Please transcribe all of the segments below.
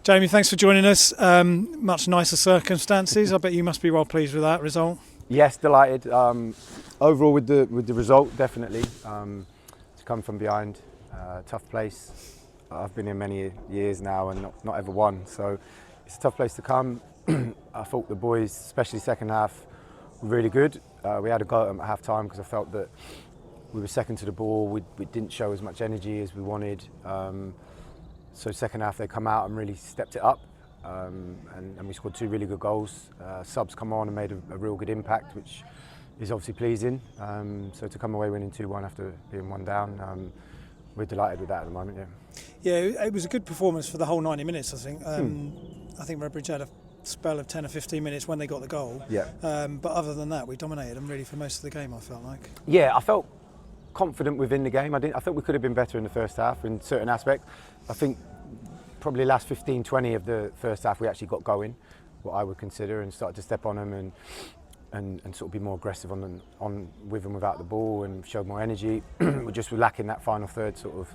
Jamie, thanks for joining us. Much nicer circumstances. I bet you must be well pleased with that result. Yes, delighted. Overall with the result, definitely. To come from behind, tough place. I've been here many years now and not ever won, so it's a tough place to come. I thought the boys, especially second half, were really good. We had a go at them at half time because I felt that we were second to the ball. We didn't show as much energy as we wanted. So second half they come out and really stepped it up, and we scored two really good goals. Subs come on and made a real good impact, which is obviously pleasing. So to come away winning 2-1 after being 1 down, we're delighted with that at the moment. Yeah, it was a good performance for the whole 90 minutes. I think. I think Redbridge had a spell of 10 or 15 minutes when they got the goal. Yeah. But other than that, we dominated them really for most of the game. I felt like. Yeah, I felt confident within the game. I thought we could have been better in the first half in certain aspects. I think probably last 15-20 of the first half we actually got going, what I would consider, and started to step on them and sort of be more aggressive on with and without the ball and showed more energy. We just were lacking that final third sort of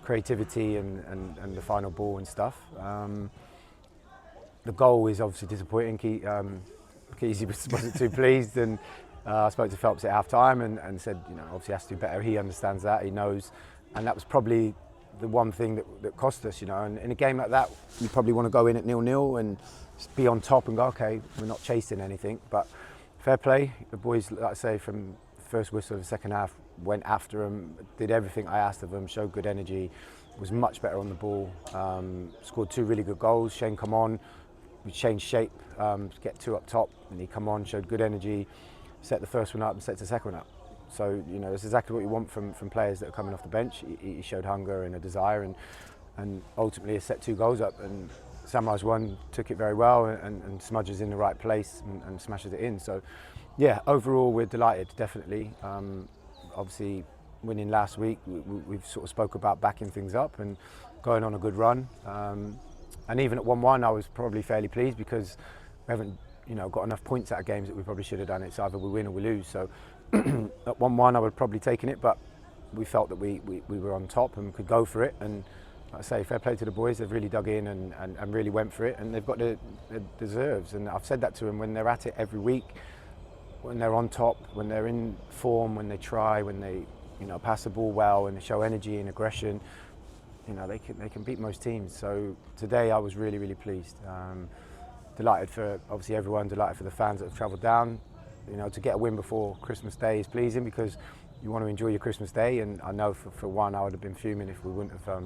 creativity and the final ball and stuff. The goal is obviously disappointing. Kesey wasn't too pleased, and I spoke to Phelps at half time and said, obviously has to do better. He understands that, he knows, and that was probably the one thing that cost us, and in a game like that you probably want to go in at 0-0 and be on top and go, okay, we're not chasing anything, but fair play. The boys, like I say, from the first whistle of the second half went after them, did everything I asked of them, showed good energy, was much better on the ball, scored two really good goals. Shane come on, we changed shape to get two up top, and he come on, showed good energy, set the first one up and set the second one up. So it's exactly what you want from players that are coming off the bench. He showed hunger and a desire, and ultimately has set two goals up. And Samurai's one took it very well, and Smudge is in the right place and smashes it in. So yeah, overall we're delighted, definitely. Obviously winning last week, we've sort of spoke about backing things up and going on a good run. And even at 1-1 I was probably fairly pleased because we haven't got enough points out of games that we probably should have done. It's either we win or we lose. So at 1-1 I would have probably taken it, but we felt that we were on top and could go for it. And like I say, fair play to the boys. They've really dug in and really went for it, and they've got the deserves. And I've said that to them when they're at it every week, when they're on top, when they're in form, when they try, when they pass the ball well and they show energy and aggression. They can beat most teams. So today I was really, really pleased. Delighted for obviously everyone, delighted for the fans that have travelled down. To get a win before Christmas Day is pleasing because you want to enjoy your Christmas Day, and I know for one I would have been fuming if we wouldn't have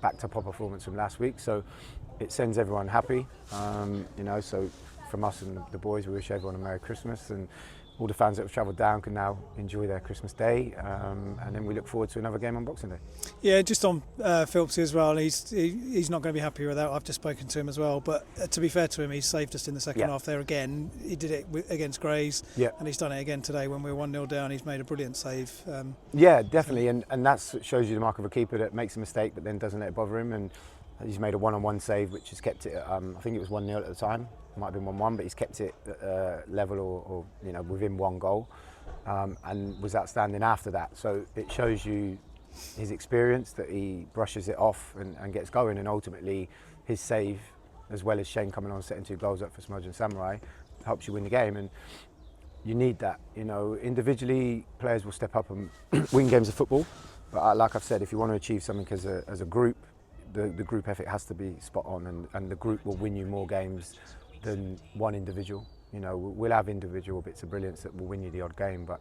backed up our performance from last week. So it sends everyone happy. So from us and the boys, we wish everyone a Merry Christmas, and all the fans that have travelled down can now enjoy their Christmas Day, and then we look forward to another game on Boxing Day. Yeah, just on Philpsy as well, he's not going to be happy with that. I've just spoken to him as well, but to be fair to him, he saved us in the second half there again. He did it against Grays, and he's done it again today when we were 1-0 down. He's made a brilliant save. Yeah, definitely, and that shows you the mark of a keeper that makes a mistake but then doesn't let it bother him, and he's made a one-on-one save which has kept it, I think it was 1-0 at the time. Might have been 1-1, but he's kept it level or within one goal, and was outstanding after that. So it shows you his experience, that he brushes it off and gets going, and ultimately his save, as well as Shane coming on setting two goals up for Smudge and Samurai, helps you win the game. And you need that. Individually players will step up and win games of football, but like I've said, if you want to achieve something as a group, the group ethic has to be spot on, and the group will win you more games than one individual. We'll have individual bits of brilliance that will win you the odd game, but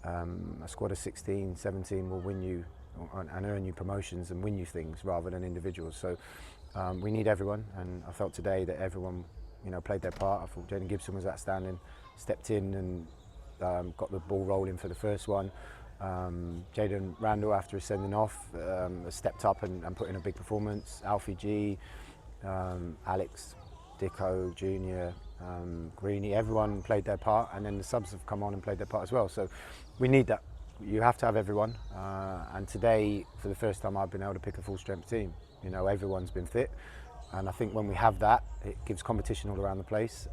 a squad of 16, 17 will win you and earn you promotions and win you things rather than individuals. So we need everyone, and I felt today that everyone played their part. I thought Jaden Gibson was outstanding, stepped in and got the ball rolling for the first one. Jaden Randall, after his sending off, stepped up and put in a big performance. Alfie G, Alex, Dicko, Junior, Greeny, everyone played their part, and then the subs have come on and played their part as well. So we need that. You have to have everyone, and today, for the first time, I've been able to pick a full-strength team. Everyone's been fit, and I think when we have that, it gives competition all around the place.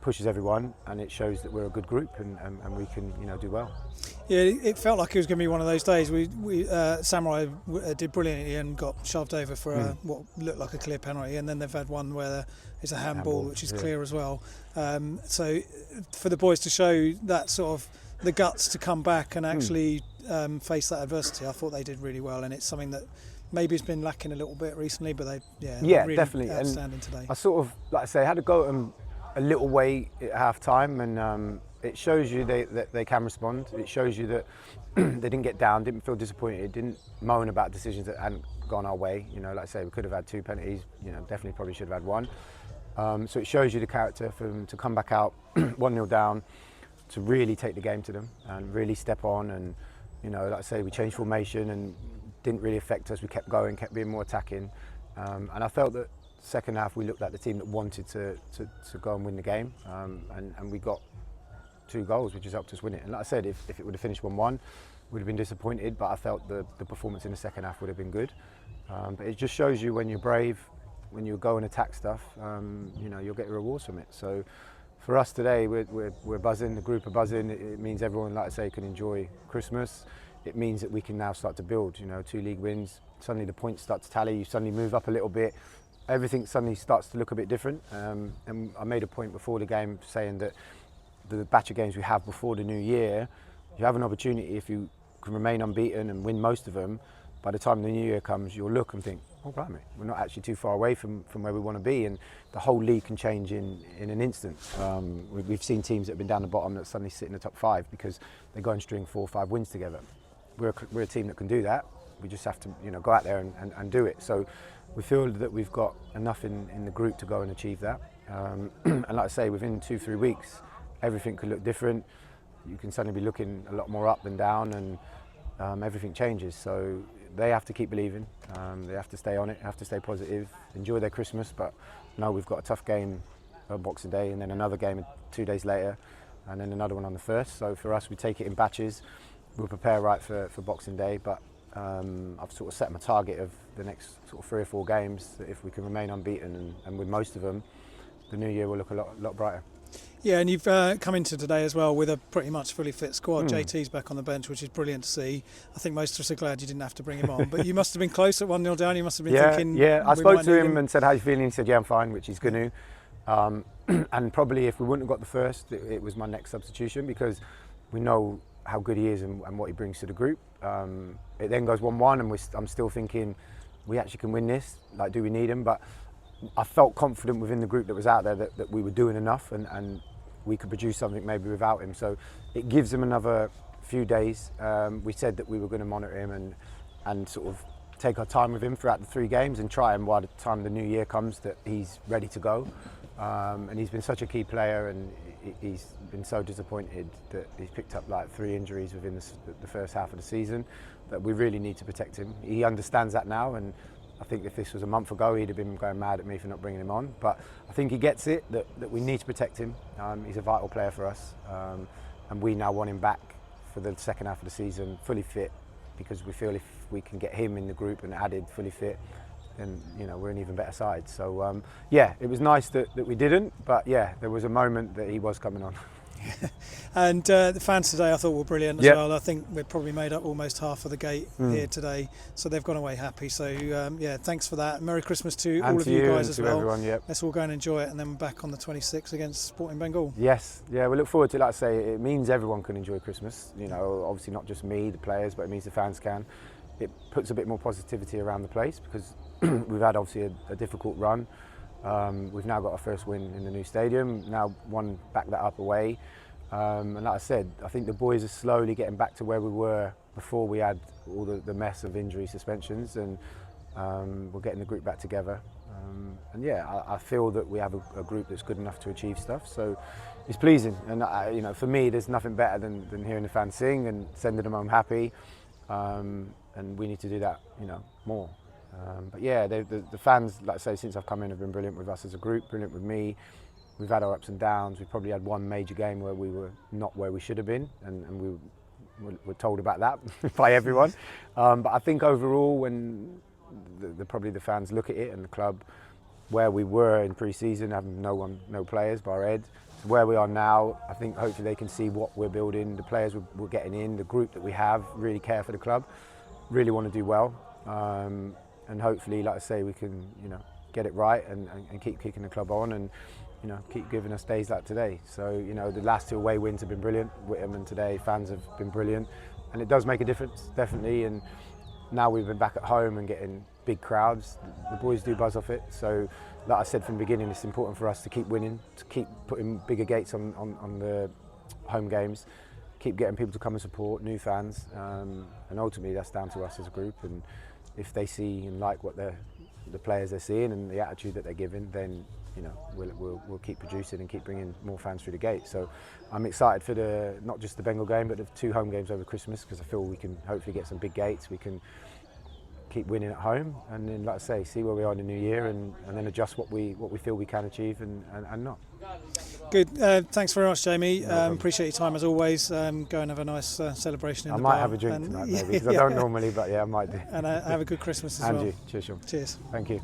pushes everyone, and it shows that we're a good group and we can, you know, do well. Yeah, it felt like it was going to be one of those days. Samurai did brilliantly and got shoved over for what looked like a clear penalty, and then they've had one where it's a handball, which is clear as well. So for the boys to show that sort of the guts to come back and actually face that adversity, I thought they did really well, and it's something that maybe has been lacking a little bit recently, but they really definitely outstanding and today. I sort of, like I say, had to go at them a little way at half time, and it shows you that they can respond. It shows you that they didn't get down, didn't feel disappointed, didn't moan about decisions that hadn't gone our way. You know, like I say, we could have had 2 penalties, you know, definitely probably should have had 1. So it shows you the character for them to come back out 1-0 down, to really take the game to them and really step on. And, you know, like I say, we changed formation and didn't really affect us. We kept going, kept being more attacking. And I felt that second half we looked like the team that wanted to go and win the game. And we got 2 goals, which has helped us win it. And like I said, if it would have finished 1-1, we'd have been disappointed, but I felt the performance in the second half would have been good. But it just shows you when you're brave, when you go and attack stuff, you know, you'll get your rewards from it. So for us today, we're buzzing, the group are buzzing. It means everyone, like I say, can enjoy Christmas. It means that we can now start to build, you know, 2 league wins. Suddenly the points start to tally, you suddenly move up a little bit. Everything suddenly starts to look a bit different. And I made a point before the game saying that the batch of games we have before the new year, you have an opportunity, if you can remain unbeaten and win most of them, by the time the new year comes, you'll look and think, oh, blimey, we're not actually too far away from where we want to be, and the whole league can change in an instant. We've seen teams that have been down the bottom that suddenly sit in the top 5 because they go and string 4 or 5 wins together. We're a team that can do that. We just have to, you know, go out there and do it. So we feel that we've got enough in the group to go and achieve that. And like I say, within 2-3 weeks, everything could look different. You can suddenly be looking a lot more up and down, and everything changes. So they have to keep believing. They have to stay on it, have to stay positive, enjoy their Christmas. But no, we've got a tough game on Boxing Day, and then another game 2 days later, and then another one on the 1st. So for us, we take it in batches. We'll prepare right for Boxing Day, but I've sort of set my target of the next sort of 3 or 4 games, that if we can remain unbeaten and with most of them, the new year will look a lot brighter. Yeah, and you've come into today as well with a pretty much fully fit squad. JT's back on the bench, which is brilliant to see. I think most of us are glad you didn't have to bring him on, but you must have been close at 1-0 down. You must have been thinking... Yeah, I spoke to him and said, how are you feeling? He said, yeah, I'm fine, which he's going to. And probably if we wouldn't have got the first, it was my next substitution, because we know how good he is and what he brings to the group. It then goes 1-1, and I'm still thinking, we actually can win this. Like, do we need him? But I felt confident within the group that was out there that we were doing enough and we could produce something maybe without him. So it gives him another few days. We said that we were going to monitor him and sort of take our time with him throughout the 3 games and try him by the time the new year comes, that he's ready to go. And he's been such a key player, and he's been so disappointed that he's picked up like 3 injuries within the first half of the season, that we really need to protect him. He understands that now, and I think if this was a month ago, he'd have been going mad at me for not bringing him on. But I think he gets it, that we need to protect him. He's a vital player for us, and we now want him back for the second half of the season, fully fit, because we feel if we can get him in the group and added fully fit, then, you know, we're an even better side. So yeah, it was nice that we didn't, but yeah, there was a moment that he was coming on. And the fans today I thought were brilliant as well. I think we've probably made up almost half of the gate here today, so they've gone away happy. So yeah, thanks for that. Merry Christmas to all of you guys as well. Everyone, let's all go and enjoy it, and then we're back on the 26th against Sporting Bengal. Yes, yeah, we look forward to it. Like I say, it means everyone can enjoy Christmas, you know, obviously not just me, the players, but it means the fans can. It puts a bit more positivity around the place, because we've had obviously a difficult run. We've now got our first win in the new stadium, now one back that up away. And like I said, I think the boys are slowly getting back to where we were before we had all the mess of injury suspensions, and we're getting the group back together. And yeah, I feel that we have a group that's good enough to achieve stuff, so it's pleasing. And you know, for me, there's nothing better than hearing the fans sing and sending them home happy. And we need to do that, you know, more. But yeah, the fans, like I say, since I've come in, have been brilliant with us as a group, brilliant with me. We've had our ups and downs. We've probably had one major game where we were not where we should have been, and we were told about that by everyone. But I think overall, when probably the fans look at it and the club, where we were in pre-season, having no players bar Ed, where we are now, I think hopefully they can see what we're building, the players we're getting in, the group that we have, really care for the club, really want to do well, and hopefully, like I say, we can, you know, get it right and keep kicking the club on, and, you know, keep giving us days like today. So, you know, the last 2 away wins have been brilliant. Whittam and today, fans have been brilliant, and it does make a difference, definitely. And now we've been back at home and getting big crowds, the boys do buzz off it. So, like I said from the beginning, it's important for us to keep winning, to keep putting bigger gates on the home games, keep getting people to come and support, new fans, and ultimately that's down to us as a group. And if they see and like what the players they're seeing and the attitude that they're giving, then, you know, we'll keep producing and keep bringing more fans through the gate. So I'm excited for not just the Bengal game, but the 2 home games over Christmas, because I feel we can hopefully get some big gates. We can keep winning at home, and then, like I say, see where we are in the new year, and then adjust what we feel we can achieve and not. Good. Thanks very much, Jamie. Appreciate your time as always. Go and have a nice celebration in the bar. I might have a drink tonight, maybe, because I don't normally, but yeah, I might do. And have a good Christmas as well. And you. Cheers, Sean. Cheers. Thank you.